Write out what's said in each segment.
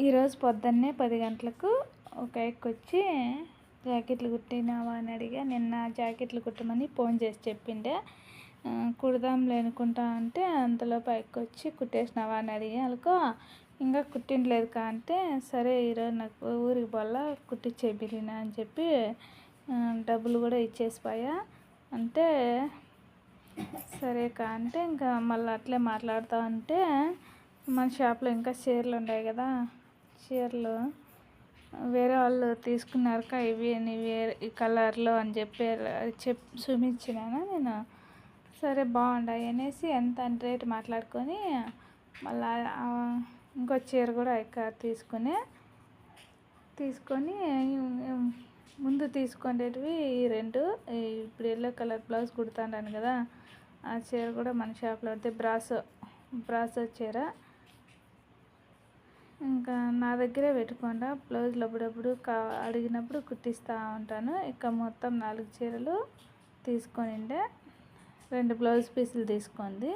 ఈరోజు పొద్దున్నే 10 గంటలకు ఒక వచ్చి జాకెట్లు కుట్టినావా అని అడిగా. నిన్న జాకెట్లు కుట్టమని ఫోన్ చేసి చెప్పిండే. కుడదాంలే అనుకుంటా అంటే అంతలోపు వచ్చి కుట్టేసినావా అని అడిగా. వాళ్ళకో ఇంకా కుట్టిండలేదు కా అంటే, సరే ఈరోజు నాకు ఊరికి పోలా కుట్టించేపిలినా అని చెప్పి డబ్బులు కూడా ఇచ్చేసిపోయా అంటే, సరే కా అంటే ఇంకా మళ్ళీ అట్లే మాట్లాడుతూ ఉంటే, మన షాప్లో ఇంకా చీరలు ఉన్నాయి కదా, చీరలు వేరే వాళ్ళు తీసుకున్నారుక ఇవి వేరే ఈ కలర్లో అని చెప్పి చూపించినాను నేను. సరే బాగుండాయి అనేసి ఎంత అంటే రేటు మాట్లాడుకొని మళ్ళీ ఇంకో చీర కూడా తీసుకొని ముందు తీసుకునేటివి ఈ రెండు, ఇప్పుడు ఎల్లో కలర్ బ్లౌజ్ కుడతాను కదా ఆ చీర కూడా మన షాప్లో అయితే బ్రాసో చీర. ఇంకా నా దగ్గరే పెట్టుకుండా బ్లౌజులు అప్పుడప్పుడు అడిగినప్పుడు కుట్టిస్తూ ఉంటాను. ఇక మొత్తం 4 చీరలు తీసుకొనిండే, 2 బ్లౌజ్ పీసులు తీసుకుంది.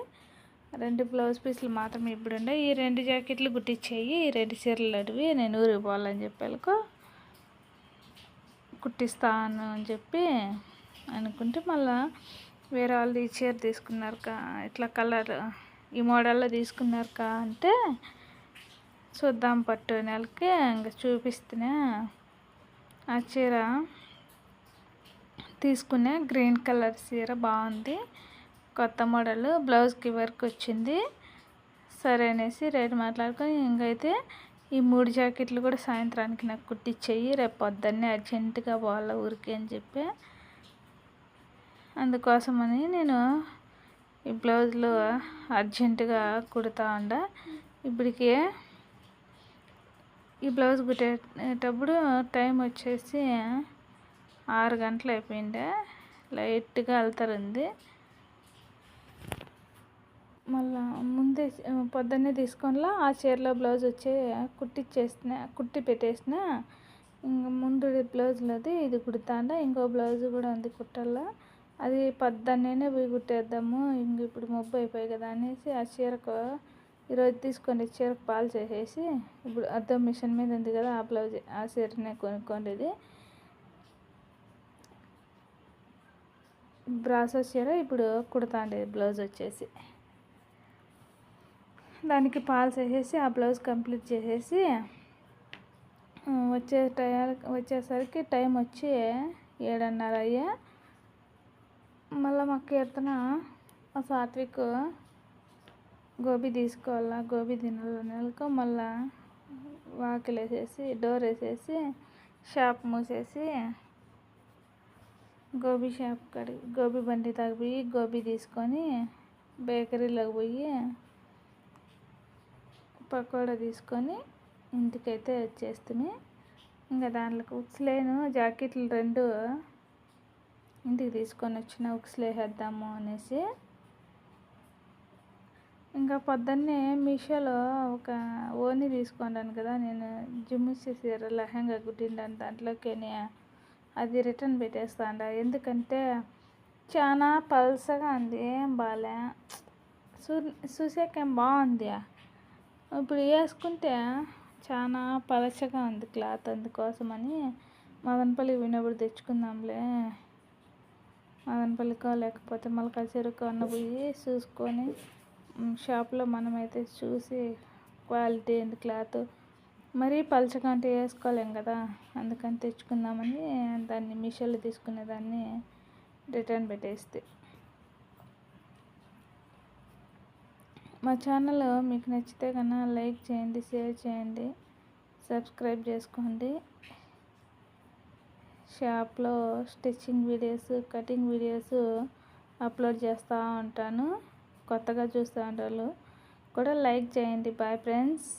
2 బ్లౌజ్ పీసులు మాత్రం ఇప్పుడుండే. ఈ 2 జాకెట్లు కుట్టించేయి, ఈ 2 చీరలు అడివి నేను ఊరికి పోవాలని చెప్పానుకో కుట్టిస్తాను అని చెప్పి అనుకుంటే, మళ్ళీ వేరే వాళ్ళు ఈ చీర తీసుకున్నారు కా, ఇట్లా కలర్ ఈ మోడల్లో తీసుకున్నారు కా అంటే, చూద్దాం పట్టు నెలకి ఇంకా చూపిస్తున్నా. ఆ చీర తీసుకునే గ్రీన్ కలర్ చీర బాగుంది, కొత్త మోడల్, బ్లౌజ్కి వర్క్ వచ్చింది. సరే అనేసి రేటు మాట్లాడుకొని ఇంకైతే ఈ 3 జాకెట్లు కూడా సాయంత్రానికి నాకు కుట్టించేయి, రేపు పొద్దున్నే అర్జెంటుగా పోవాల ఊరికి అని చెప్పి. అందుకోసమని నేను ఈ బ్లౌజులు అర్జెంటుగా కుడతా ఉండ. ఇప్పటికి ఈ బ్లౌజ్ కుట్టేటప్పుడు టైం వచ్చేసి 6 గంటలు అయిపోయిండే, లైట్గా అల్తరుంది. మళ్ళీ ముందే పొద్దున్నే తీసుకోనిలా ఆ చీరలో బ్లౌజ్ వచ్చి కుట్టి పెట్టేసిన. ఇంకా ముందు బ్లౌజులది ఇది కుడతాండ, ఇంకో బ్లౌజ్ కూడా ఉంది కుట్టాల. అది పొద్దున్నే పోయి కుట్టేద్దాము, ఇంక ఇప్పుడు మబ్బు అయిపోయి కదా అనేసి ఆ చీరకు ఈరోజు తీసుకొని చీరకు పాలు చేసేసి, ఇప్పుడు అద్దం మిషన్ మీద ఉంది కదా ఆ బ్లౌజ్ ఆ చీరనే కొనుక్కోండి. బ్రాసో చీర ఇప్పుడు కుడతాండేది బ్లౌజ్ వచ్చేసి. దానికి పాలు చేసేసి ఆ బ్లౌజ్ కంప్లీట్ చేసేసి వచ్చేసరికి టైం వచ్చి 7:30 అయ్యే. మళ్ళీ మా కీర్తన సాత్విక్ గోబీ తీసుకోవాలా, గోబీ తినాలనేలకు మళ్ళీ వాకిలు వేసేసి డోర్ వేసేసి షాప్ మూసేసి గోబీ షాప్ కాడికి గోబీ బండి తాగిపోయి గోబీ తీసుకొని బేకరీలోకి పోయి పకోడా తీసుకొని ఇంటికైతే వచ్చేస్తుంది. ఇంకా దాంట్లోకి ఉక్స్లేను జాకెట్లు 2 ఇంటికి తీసుకొని వచ్చిన, ఉక్స్లు వేసేద్దాము అనేసి. ఇంకా పొద్దున్నే మీషోలో ఒక ఓని తీసుకున్నాను కదా నేను, జిమ్మిచ్చి చీర లెహంగా కుట్టిండాను దాంట్లోకి అది రిటర్న్ పెట్టేస్తాండ. ఎందుకంటే చాలా పల్సగా ఉంది, ఏం బాలే, చూసేకేం బాగుంది, ఇప్పుడు వేసుకుంటే చాలా పలచగా ఉంది క్లాత్. అందుకోసమని మదనపల్లికి పోయినప్పుడు తెచ్చుకుందాంలే, మదనపల్లికో లేకపోతే మల్కాజ్ చెరువుకో అన్న పోయి చూసుకొని షాప్లో మనమైతే చూసి క్వాలిటీ ఏంది క్లాత్, మరీ పలచగా అంటే వేసుకోలేం కదా, అందుకని తెచ్చుకుందామని దాన్ని మీషోలో తీసుకునేదాన్ని రిటర్న్ పెట్టేస్తే. మా ఛానల్ మీకు నచ్చితే కన్నా లైక్ చేయండి, షేర్ చేయండి, సబ్స్క్రైబ్ చేసుకోండి. షాప్లో stitching videos, cutting videos upload చేస్తూ ఉంటాను. కొత్తగా చూస్తూ ఉంటారు కూడా లైక్ చేయండి. Bye friends.